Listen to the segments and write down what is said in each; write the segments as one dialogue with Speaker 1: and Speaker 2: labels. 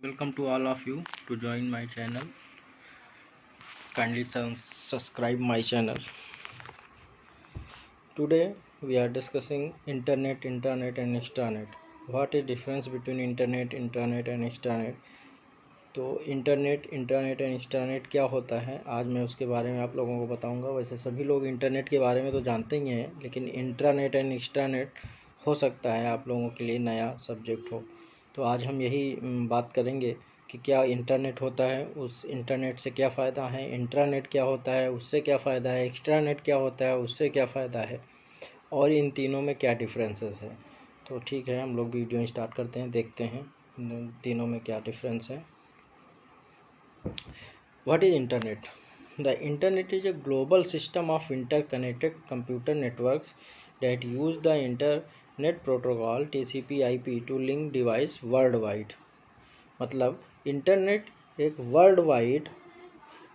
Speaker 1: Welcome to all of you to join my channel. Kindly subscribe my channel. Today we are discussing internet and extranet. What is difference between internet and extranet? तो internet and एक्सट्रानेट क्या होता है, आज मैं उसके बारे में आप लोगों को बताऊंगा। वैसे सभी लोग इंटरनेट के बारे में तो जानते ही हैं, लेकिन इंट्रानेट एंड एक्सट्रानेट हो सकता है आप लोगों के लिए नया सब्जेक्ट हो। तो आज हम यही बात करेंगे कि क्या इंटरनेट होता है, उस इंटरनेट से क्या फ़ायदा है, इंट्रानेट क्या होता है, उससे क्या फ़ायदा है, एक्सट्रानेट क्या होता है, उससे क्या फ़ायदा है, और इन तीनों में क्या डिफरेंसेस है। तो ठीक है, हम लोग वीडियो स्टार्ट करते हैं, देखते हैं तीनों में क्या डिफरेंस है। What is Internet? The Internet is a global system of interconnected computer networks that use the Internet Protocol TCP/IP to link device worldwide। मतलब इंटरनेट एक world wide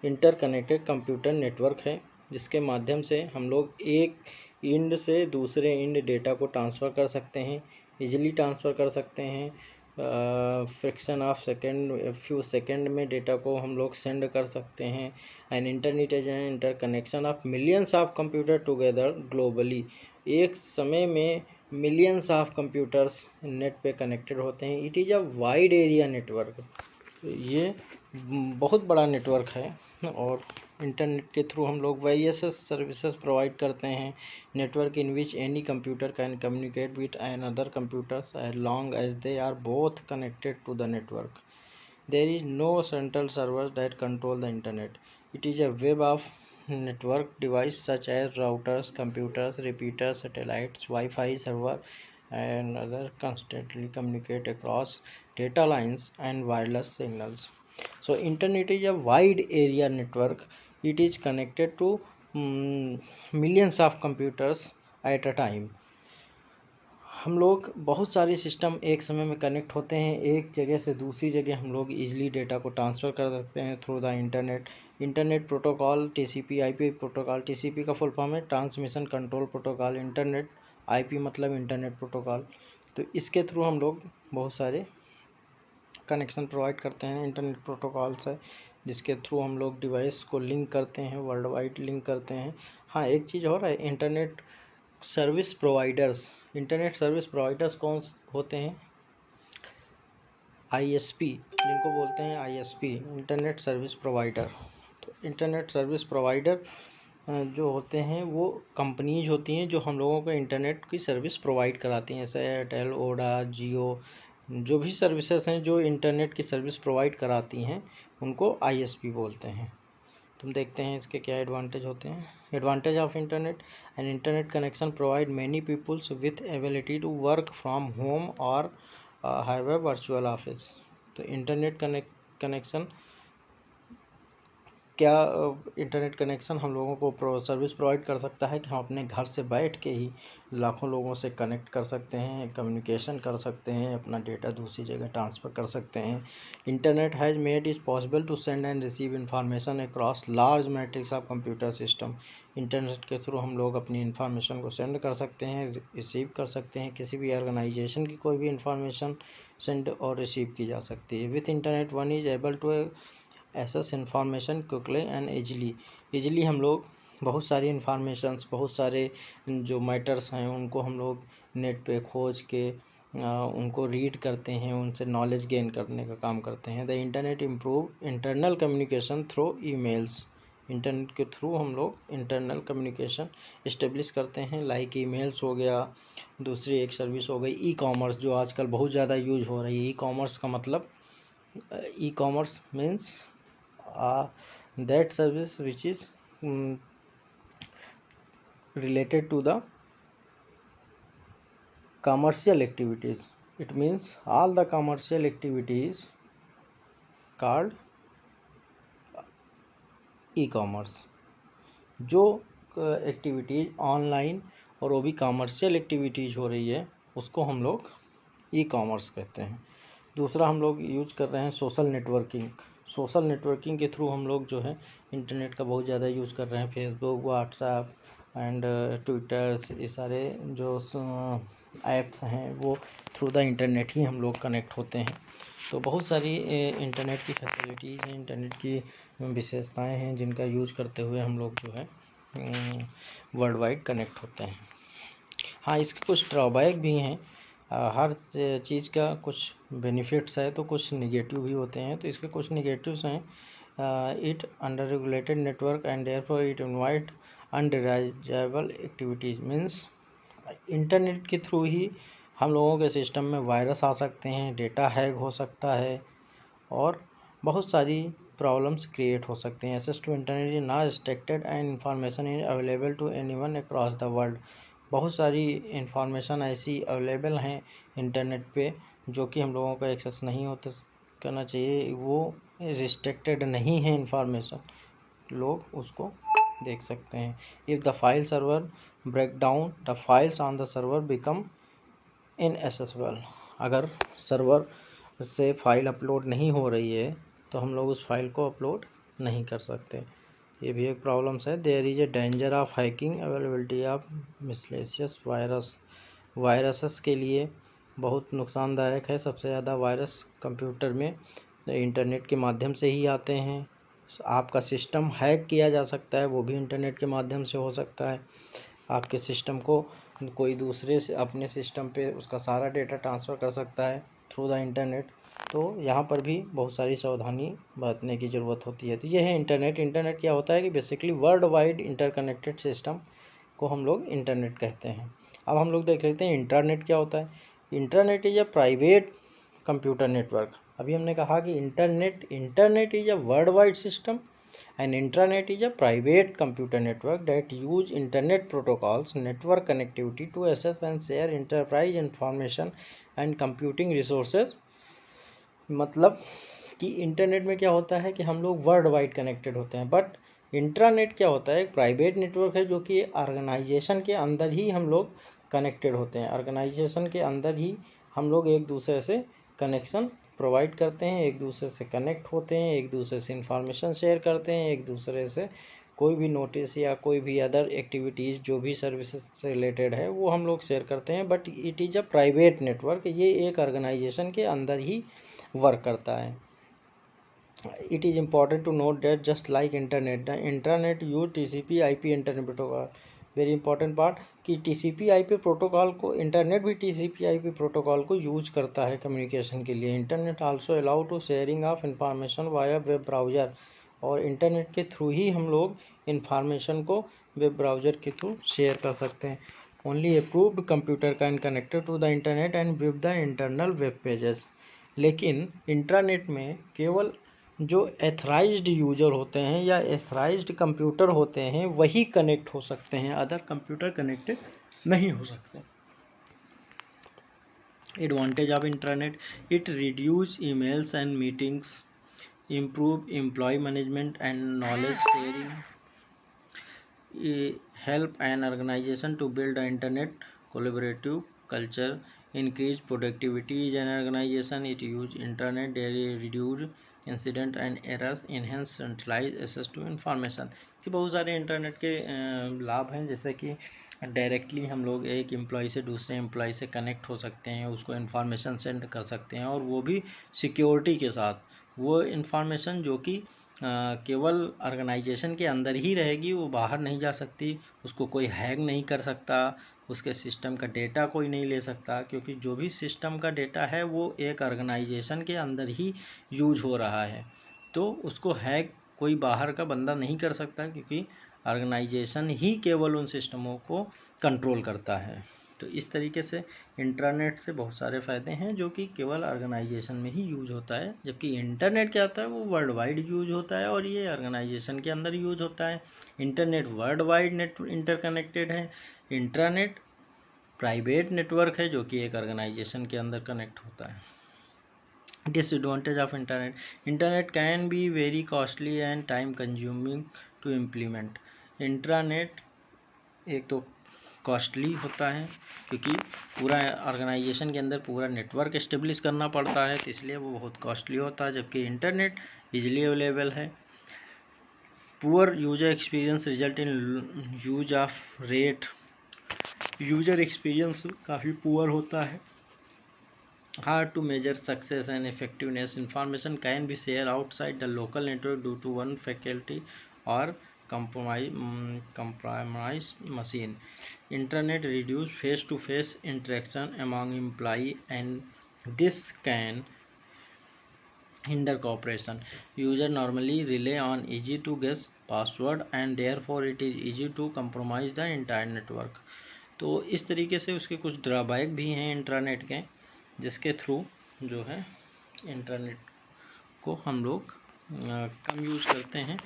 Speaker 1: interconnected computer network है जिसके माध्यम से हम लोग एक इंड से दूसरे इंड डेटा को ट्रांसफ़र कर सकते हैं, इजीली ट्रांसफ़र कर सकते हैं। Fraction of second, few second में डेटा को हम लोग सेंड कर सकते हैं। And internet is an interconnection of millions of computer together globally. एक समय में मिलियंस ऑफ कंप्यूटर्स नेट पे कनेक्टेड होते हैं। It is a wide area network. ये बहुत बड़ा नेटवर्क है और इंटरनेट के थ्रू हम लोग वेरियस सर्विसेज प्रोवाइड करते हैं। Network in which any computer can communicate with another computers as long as they are both connected to the network. There is no central server that control the internet. It is a web of network device such as routers, computers, repeaters, satellites, Wi-Fi server and other constantly communicate across data lines and wireless signals. So internet is a wide area network. It is connected to millions of computers at a time. हम लोग बहुत सारे system एक समय में connect होते हैं। एक जगह से दूसरी जगह हम लोग इजीली डेटा को ट्रांसफ़र कर सकते हैं through the internet. Internet protocol TCP/IP protocol, TCP का फुल फॉर्म है transmission control protocol, internet IP मतलब इंटरनेट प्रोटोकॉल। तो इसके थ्रू हम लोग बहुत सारे कनेक्शन प्रोवाइड करते हैं। इंटरनेट प्रोटोकॉल से जिसके थ्रू हम लोग डिवाइस को लिंक करते हैं, वर्ल्ड वाइड लिंक करते हैं। हाँ, एक चीज़ और है, internet service providers. Internet service providers कौन होते हैं? ISP, जिनको बोलते हैं ISP, इंटरनेट सर्विस प्रोवाइडर। तो इंटरनेट सर्विस प्रोवाइडर जो होते हैं वो कंपनीज होती हैं जो हम लोगों को इंटरनेट की सर्विस प्रोवाइड कराती हैं, जैसे एयरटेल, ओडा, जियो, जो भी सर्विसेज हैं जो इंटरनेट की सर्विस प्रोवाइड कराती हैं उनको ISP बोलते हैं। तुम देखते हैं इसके क्या एडवांटेज होते हैं। Advantage of internet, an internet connection provide many peoples with ability to work from home or have a virtual office. तो इंटरनेट कनेक्शन क्या, इंटरनेट कनेक्शन हम लोगों को सर्विस प्रोवाइड कर सकता है कि हम अपने घर से बैठ के ही लाखों लोगों से कनेक्ट कर सकते हैं, कम्युनिकेशन कर सकते हैं, अपना डेटा दूसरी जगह ट्रांसफ़र कर सकते हैं। Internet has made it possible to send and receive information across large matrix of computer system. Internet के थ्रू हम लोग अपनी इंफॉर्मेशन को सेंड कर सकते हैं, रिसीव कर सकते हैं। किसी भी ऑर्गेनाइजेशन की कोई भी इंफॉर्मेशन सेंड और रिसीव की जा सकती है। With internet one is able to access information quickly and easily हम लोग बहुत सारी इंफॉर्मेशंस, बहुत सारे जो मैटर्स हैं उनको हम लोग नेट पे खोज के उनको रीड करते हैं, उनसे नॉलेज गेन करने का काम करते हैं। The internet improve internal communication through emails. Internet के थ्रू हम लोग इंटरनल कम्युनिकेशन इस्टेब्लिश करते हैं, लाइक ईमेल्स हो गया। दूसरी एक सर्विस हो गई ई कॉमर्स, जो आजकल बहुत ज़्यादा यूज हो रही है। ई कॉमर्स का मतलब, e commerce means that service which is related to the commercial activities. It means all the commercial activities called e-commerce। जो एक्टिविटीज़ ऑनलाइन और वो भी कॉमर्शियल एक्टिविटीज़ हो रही है उसको हम लोग ई कॉमर्स कहते हैं। दूसरा हम लोग यूज कर रहे हैं सोशल नेटवर्किंग। सोशल नेटवर्किंग के थ्रू हम लोग जो है इंटरनेट का बहुत ज़्यादा यूज़ कर रहे हैं। फेसबुक, व्हाट्सएप एंड ट्विटर्स, ये सारे जो ऐप्स हैं वो थ्रू द इंटरनेट ही हम लोग कनेक्ट होते हैं। तो बहुत सारी इंटरनेट की फैसिलिटीज़ हैं, इंटरनेट की विशेषताएं हैं जिनका यूज करते हुए हम लोग जो है वर्ल्ड वाइड कनेक्ट होते हैं। हाँ, इसके कुछ ड्रॉबैक भी हैं। हर चीज़ का कुछ बेनिफिट्स है तो कुछ निगेटिव भी होते हैं। तो इसके कुछ निगेटिव्स हैं। It under regulated network and therefore it invite undesirable activities. Means internet के थ्रू ही हम लोगों के सिस्टम में वायरस आ सकते हैं, डेटा हैक हो सकता है और बहुत सारी प्रॉब्लम्स क्रिएट हो सकते हैं। Access to internet is not restricted and information is available to anyone across the world. बहुत सारी इंफॉर्मेशन ऐसी अवेलेबल हैं इंटरनेट पे जो कि हम लोगों का एक्सेस नहीं होता करना चाहिए, वो रिस्ट्रिक्टेड नहीं है इंफॉर्मेशन, लोग उसको देख सकते हैं। If the file server break down the files on the server become inaccessible. अगर सर्वर से फाइल अपलोड नहीं हो रही है तो हम लोग उस फाइल को अपलोड नहीं कर सकते, ये भी एक प्रॉब्लम्स है। There is a danger of hacking, availability of miscellaneous viruses के लिए बहुत नुकसानदायक है। सबसे ज़्यादा वायरस कंप्यूटर में इंटरनेट के माध्यम से ही आते हैं। आपका सिस्टम हैक किया जा सकता है, वो भी इंटरनेट के माध्यम से हो सकता है। आपके सिस्टम को कोई दूसरे से अपने सिस्टम पे उसका सारा डेटा ट्रांसफ़र कर सकता है थ्रू द इंटरनेट। तो यहाँ पर भी बहुत सारी सावधानी बरतने की ज़रूरत होती है। तो ये है इंटरनेट। इंटरनेट क्या होता है कि basically world wide interconnected system को हम लोग इंटरनेट कहते हैं। अब हम लोग देख लेते हैं इंटरनेट क्या होता है। Internet is a private computer network. अभी हमने कहा कि internet is a world wide system and intranet is a private computer network that use internet protocols network connectivity to access and share enterprise information and computing resources। मतलब कि internet में क्या होता है कि हम लोग वर्ल्ड वाइड कनेक्टेड होते हैं, बट इंट्रानेट क्या होता है, एक प्राइवेट नेटवर्क है जो कि ऑर्गेनाइजेशन के अंदर ही हम लोग कनेक्टेड होते हैं। ऑर्गेनाइजेशन के अंदर ही हम लोग एक दूसरे से कनेक्शन प्रोवाइड करते हैं, एक दूसरे से कनेक्ट होते हैं, एक दूसरे से इंफॉर्मेशन शेयर करते हैं, एक दूसरे से कोई भी नोटिस या कोई भी अदर एक्टिविटीज़ जो भी सर्विसेज से रिलेटेड है वो हम लोग शेयर करते हैं। But it is a private network, ये एक ऑर्गेनाइजेशन के अंदर ही वर्क करता है। It is important to note that just like internet the internet use TCP/IP internet protocol. Very important part कि TCP/IP प्रोटोकॉल को, इंटरनेट भी TCP/IP प्रोटोकॉल को यूज करता है कम्युनिकेशन के लिए। Internet also allow to sharing of information via web browser, और internet के थ्रू ही हम लोग इंफॉर्मेशन को वेब ब्राउज़र के थ्रू शेयर कर सकते हैं। Only approved computer can connected to the internet and view the internal web pages. लेकिन इंटरनेट में केवल जो एथराइज्ड यूजर होते हैं या एथराइज्ड कंप्यूटर होते हैं वही कनेक्ट हो सकते हैं, अदर कंप्यूटर कनेक्टेड नहीं हो सकते। Advantage of internet, it reduce emails and meetings, improve employ management and knowledge sharing, help an organization to build an internet collaborative culture, increase productivity in an organization. It use internet daily, reduce incident and errors, enhance centralized access to information। कि बहुत सारे internet के लाभ हैं, जैसे कि directly हम लोग एक एम्प्लॉय से दूसरे एम्प्लॉय से कनेक्ट हो सकते हैं, उसको इन्फॉर्मेशन सेंड कर सकते हैं, और वो भी सिक्योरिटी के साथ। वो इन्फॉर्मेशन जो कि केवल ऑर्गेनाइजेशन के अंदर ही रहेगी, वो बाहर नहीं जा सकती, उसको कोई हैक नहीं कर सकता, उसके सिस्टम का डेटा कोई नहीं ले सकता, क्योंकि जो भी सिस्टम का डेटा है वो एक ऑर्गेनाइजेशन के अंदर ही यूज हो रहा है। तो उसको हैक कोई बाहर का बंदा नहीं कर सकता, क्योंकि ऑर्गेनाइजेशन ही केवल उन सिस्टमों को कंट्रोल करता है। तो इस तरीके से इंटरनेट से बहुत सारे फ़ायदे हैं जो कि केवल ऑर्गेनाइजेशन में ही यूज होता है, जबकि इंटरनेट क्या होता है, वो वर्ल्ड वाइड यूज होता है और ये ऑर्गेनाइजेशन के अंदर यूज होता है। Internet world wide net interconnected है, इंटरनेट प्राइवेट नेटवर्क है जो कि एक ऑर्गेनाइजेशन के अंदर कनेक्ट होता है। Disadvantage of internet, internet can be very costly and time consuming to implement. Internet एक तो कॉस्टली होता है, क्योंकि पूरा ऑर्गेनाइजेशन के अंदर पूरा नेटवर्क इस्टेब्लिश करना पड़ता है, तो इसलिए वो बहुत कॉस्टली होता है, जबकि इंटरनेट इजीली अवेलेबल है। Poor user experience result in use of rate, user experience काफ़ी पुअर होता है, hard to measure success and effectiveness. Information can be shared outside the local network due to one faculty or compromised machine. Internet reduce face-to-face interaction among employee, and this can hinder cooperation. User normally rely on easy to guess password and therefore it is easy to compromise the entire network. तो इस तरीके से उसके कुछ drawback भी हैं internet के, जिसके थ्रू जो है इंटरनेट को हम लोग कम यूज़ करते हैं,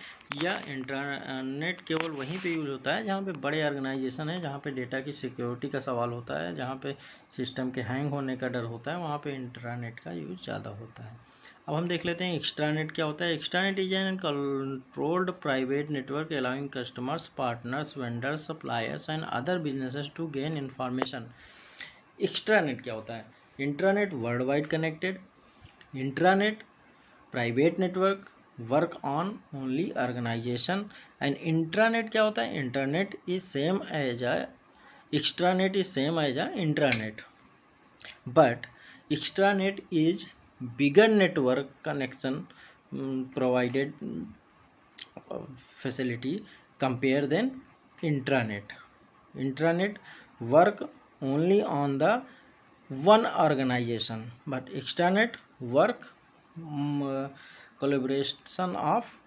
Speaker 1: या इंटरनेट केवल वहीं पे यूज़ होता है जहाँ पे बड़े ऑर्गेनाइजेशन है, जहाँ पे डेटा की सिक्योरिटी का सवाल होता है, जहाँ पे सिस्टम के हैंग होने का डर होता है, वहाँ पे इंटरनेट का यूज़ ज़्यादा होता है। अब हम देख लेते हैं एक्स्ट्रानेट क्या होता है। Extranet is an controlled private network allowing customers, partners, vendors, suppliers and other businesses to gain information. Extranet क्या होता है? Intranet worldwide connected, intranet private network work on only organisation, and intranet क्या होता है? Internet is same as a extranet is same as a intranet, but extranet is bigger network connection provided facility compare than intranet. Intranet work only on the one organization, but extranet work collaboration of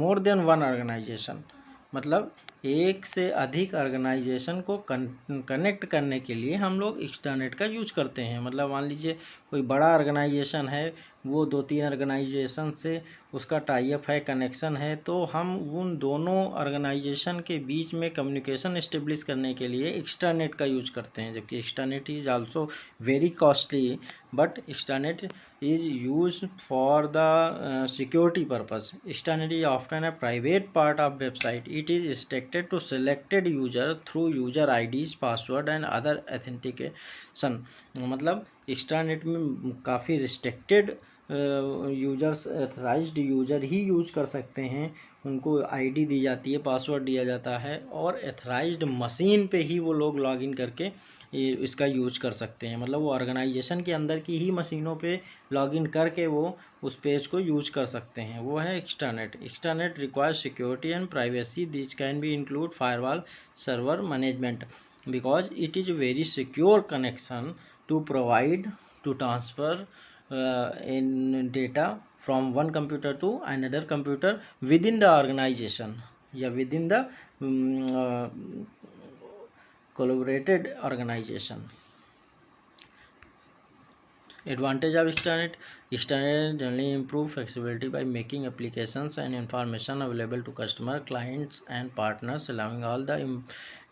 Speaker 1: more than one organization. मतलब एक से अधिक organisation को connect करने के लिए हम लोग एक्स्ट्रानेट का यूज करते हैं। मतलब मान लीजिए कोई बड़ा ऑर्गेनाइजेशन है, वो 2-3 ऑर्गेनाइजेशन से उसका टाई अप है, कनेक्शन है, तो हम उन दोनों ऑर्गेनाइजेशन के बीच में कम्युनिकेशन इस्टेब्लिश करने के लिए एक्स्ट्रानेट का यूज करते हैं। जबकि extranet is also very costly, but extranet is used for the security purpose. Extranet is often a private part of website. It is restricted to selected user through user IDs, password and other authentication. मतलब extranet में काफ़ी restricted users, एथराइज्ड user ही use कर सकते हैं, उनको ID दी जाती है, password दिया जाता है, और एथराइज्ड मशीन पे ही वो लोग लॉगिन करके इसका यूज कर सकते हैं। मतलब वो ऑर्गेनाइजेशन के अंदर की ही मशीनों पे लॉगिन करके वो उस पेज को यूज कर सकते हैं, वो है extranet. Extranet requires security and privacy. This can be include firewall, server management, because it is a very secure connection to provide to transfer in data from one computer to another computer within the organization या within the collaborated organization. Advantage of extranet. Extranet generally improve flexibility by making applications and information available to customer, clients and partners, allowing all the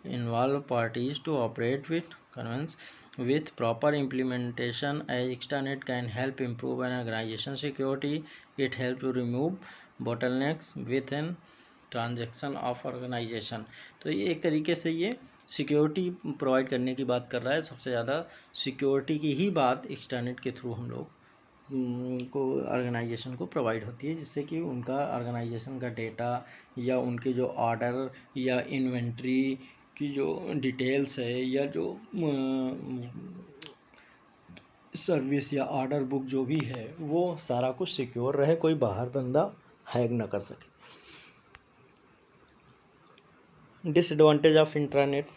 Speaker 1: involved parties to operate with convenience. With proper implementation, as extranet can help improve an organization security. It helps to remove bottlenecks within transaction of organisation. तो ये एक तरीके से ये security provide करने की बात कर रहा है। सबसे ज़्यादा सिक्योरिटी की ही बात एक्स्ट्रानेट के थ्रू हम लोग को ऑर्गेनाइजेशन को प्रोवाइड होती है, जिससे कि उनका ऑर्गेनाइजेशन का डेटा या उनके जो ऑर्डर या इन्वेंट्री की जो डिटेल्स है या जो सर्विस या ऑर्डर बुक जो भी है वो सारा कुछ सिक्योर रहे, कोई बाहर बंदा हैक ना कर सके। Disadvantage of intranet.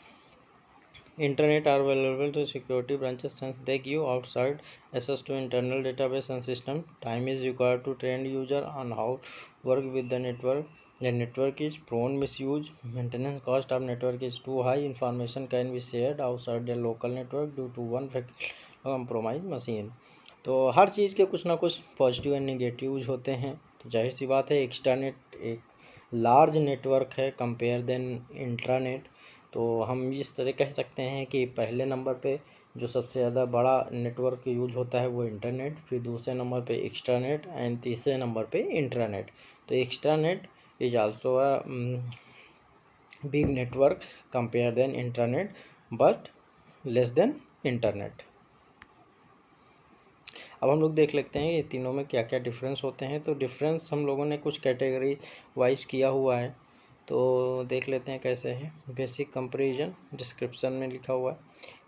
Speaker 1: Internet are available to security branches since they give outside access to internal database and system. Time is required to train user on how to work with the network. The network is prone misuse. Maintenance cost of network is too high. Information can be shared outside the local network due to one compromised machine. तो हर चीज़ के कुछ ना कुछ positive and negatives होते हैं। तो जाहिर सी बात है एक्स्ट्रानेट एक लार्ज नेटवर्क है कंपेयर देन इंट्रानेट। तो हम इस तरह कह सकते हैं कि पहले नंबर पे जो सबसे ज़्यादा बड़ा नेटवर्क यूज होता है वो इंटरनेट, फिर दूसरे नंबर पे एक्स्ट्रानेट एंड तीसरे नंबर पे इंट्रानेट। तो extranet is also a big network compare than intranet but less than internet. अब हम लोग देख लेते हैं ये तीनों में क्या क्या डिफरेंस होते हैं। तो डिफरेंस हम लोगों ने कुछ कैटेगरी वाइज किया हुआ है। तो देख लेते हैं कैसे है। बेसिक कंपैरिजन डिस्क्रिप्शन में लिखा हुआ है।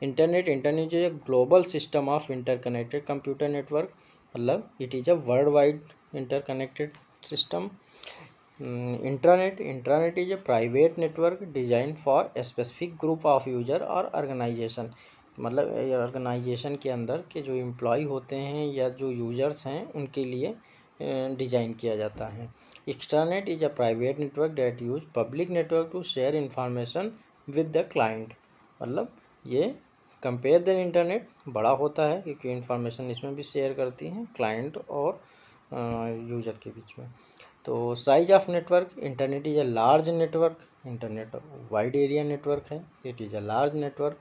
Speaker 1: Internet is a global system of interconnected computer network, मतलब it is a world wide interconnected system. Intranet is a private network design for a specific group of user और organization, मतलब organization के अंदर के जो एम्प्लॉय होते हैं या जो यूजर्स हैं उनके लिए डिज़ाइन किया जाता है। Extranet is a private network that use public network to share information with the client, मतलब ये कंपेयर देन इंटरनेट बड़ा होता है क्योंकि इंफॉर्मेशन इसमें भी शेयर करती हैं क्लाइंट और यूजर के बीच में। तो size of network, internet is a large network, internet wide area network है, it is a large network.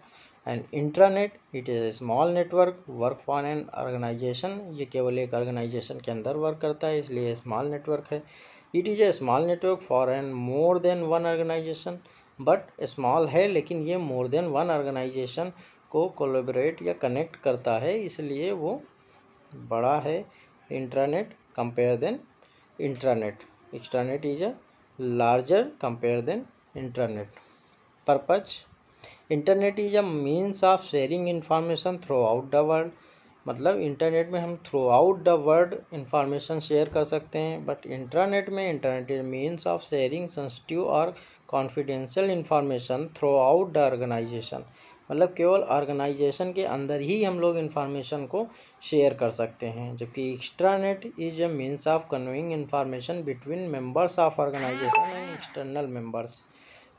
Speaker 1: And intranet it is a small network work for an organization, ये केवल एक ऑर्गेनाइजेशन के अंदर वर्क करता है इसलिए स्मॉल नेटवर्क है। It is a small network for an more than one organisation, but small है लेकिन ये मोर देन वन ऑर्गेनाइजेशन को कोलैबोरेट या कनेक्ट करता है इसलिए वो बड़ा है। Intranet compare than intranet, extranet is a larger compare than intranet. Purpose, internet is a means of sharing information throughout the world, मतलब इंटरनेट में हम throughout the world information share कर सकते हैं, बट इंटरनेट में internet is means of sharing sensitive और confidential information throughout the organization, मतलब केवल ऑर्गेनाइजेशन के अंदर ही हम लोग इंफॉर्मेशन को शेयर कर सकते हैं। जबकि extranet is a means of conveying information between members of organisation and external members.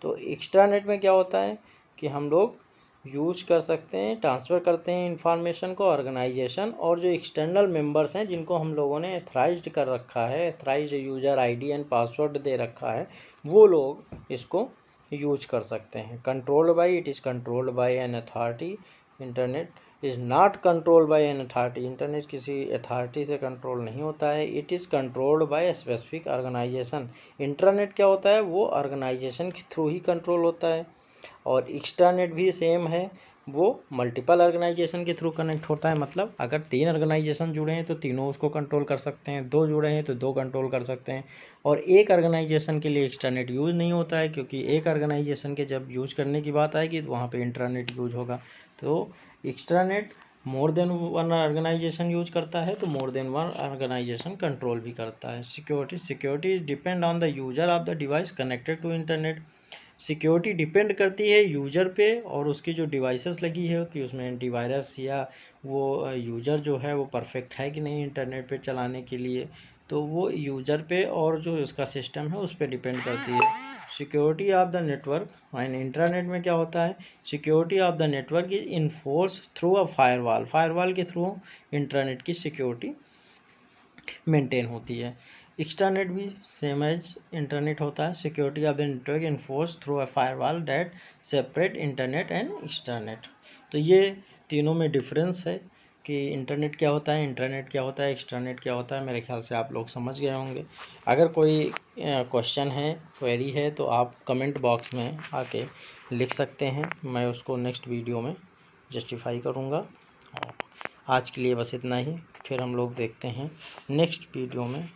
Speaker 1: तो एक्स्ट्रानेट में क्या होता है कि हम लोग यूज कर सकते हैं, ट्रांसफ़र करते हैं इंफॉर्मेशन को ऑर्गेनाइजेशन, और जो एक्सटर्नल मेंबर्स हैं जिनको हम लोगों ने एथराइज्ड कर रखा है, authorised user ID and password दे रखा है, वो लोग इसको यूज कर सकते हैं। Controlled by, it is controlled by an authority, internet is not controlled by an authority, internet किसी अथॉरिटी से कंट्रोल नहीं होता है। It is controlled by specific organisation, internet क्या होता है वो ऑर्गेनाइजेशन के थ्रू ही कंट्रोल होता है। और एक्स्ट्रानेट भी सेम है, वो मल्टीपल ऑर्गेनाइजेशन के थ्रू कनेक्ट होता है, मतलब अगर 3 ऑर्गेनाइजेशन जुड़े हैं तो तीनों उसको कंट्रोल कर सकते हैं, 2 जुड़े हैं तो 2 कंट्रोल कर सकते हैं। और एक ऑर्गेनाइजेशन के लिए एक्स्ट्रानेट यूज़ नहीं होता है क्योंकि एक ऑर्गेनाइजेशन के जब यूज़ करने की बात आएगी तो वहाँ पे इंट्रानेट यूज़ होगा। तो extranet more than one organisation use करता है तो more than one organisation control भी करता है। Security is depend on the user of the device connected to internet, security depend करती है यूज़र पे और उसकी जो डिवाइसेस लगी है कि उसमें एंटीवायरस या वो यूज़र जो है वो परफेक्ट है कि नहीं इंटरनेट पे चलाने के लिए, तो वो यूज़र पे और जो उसका सिस्टम है उस पर डिपेंड करती है। Security of the network and internet में क्या होता है, security of the network is enforce through a firewall, firewall के थ्रू इंटरनेट की सिक्योरिटी मेंटेन होती है। एक्सटर्नेट भी सेम एज इंटरनेट होता है, security of the network enforce through a firewall that separate internet and extranet. तो ये तीनों में डिफरेंस है कि इंटरनेट क्या होता है, इंटरनेट क्या होता है, एक्सटर्नेट क्या होता है। मेरे ख्याल से आप लोग समझ गए होंगे। अगर कोई क्वेश्चन है, क्वेरी है, तो आप कमेंट बॉक्स में आके लिख सकते हैं, मैं उसको नेक्स्ट वीडियो में जस्टिफाई करूँगा। आज के लिए बस इतना ही, फिर हम लोग देखते हैं नेक्स्ट वीडियो में।